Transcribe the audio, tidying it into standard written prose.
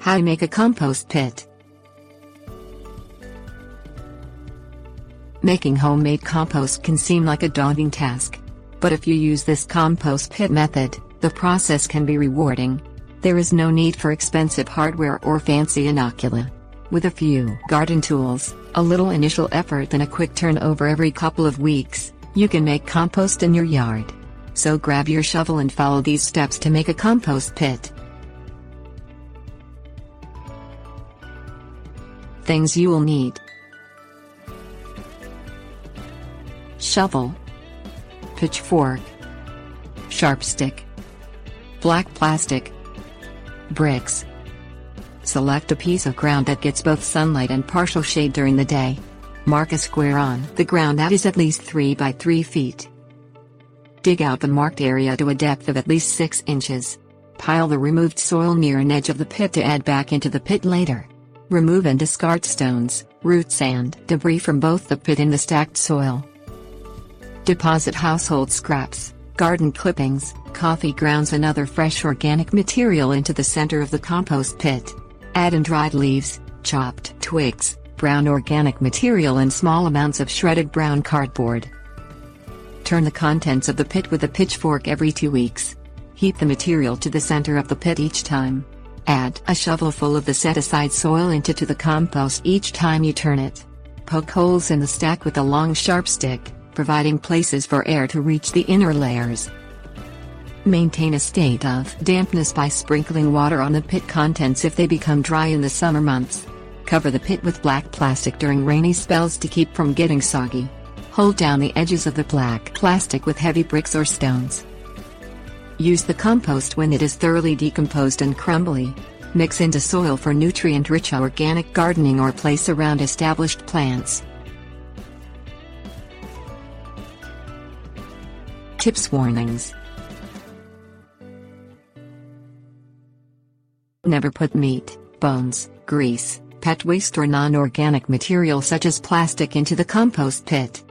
How to make a compost pit. Making homemade compost can seem like a daunting task. But if you use this compost pit method, the process can be rewarding. There is no need for expensive hardware or fancy inocula. With a few garden tools, a little initial effort and a quick turnover every couple of weeks, you can make compost in your yard. So grab your shovel and follow these steps to make a compost pit. Things you will need: shovel, pitchfork, sharp stick, black plastic, bricks. Select a piece of ground that gets both sunlight and partial shade during the day. Mark a square on the ground that is at least 3 by 3 feet. Dig out the marked area to a depth of at least 6 inches. Pile the removed soil near an edge of the pit to add back into the pit later. Remove and discard stones, roots and debris from both the pit and the stacked soil. Deposit household scraps, garden clippings, coffee grounds and other fresh organic material into the center of the compost pit. Add in dried leaves, chopped twigs, brown organic material and small amounts of shredded brown cardboard. Turn the contents of the pit with a pitchfork every 2 weeks. Heap the material to the center of the pit each time. Add a shovelful of the set-aside soil into the compost each time you turn it. Poke holes in the stack with a long sharp stick, providing places for air to reach the inner layers. Maintain a state of dampness by sprinkling water on the pit contents if they become dry in the summer months. Cover the pit with black plastic during rainy spells to keep from getting soggy. Hold down the edges of the black plastic with heavy bricks or stones. Use the compost when it is thoroughly decomposed and crumbly. Mix into soil for nutrient-rich organic gardening or place around established plants. Tips: warnings. Never put meat, bones, grease, pet waste or non-organic material such as plastic into the compost pit.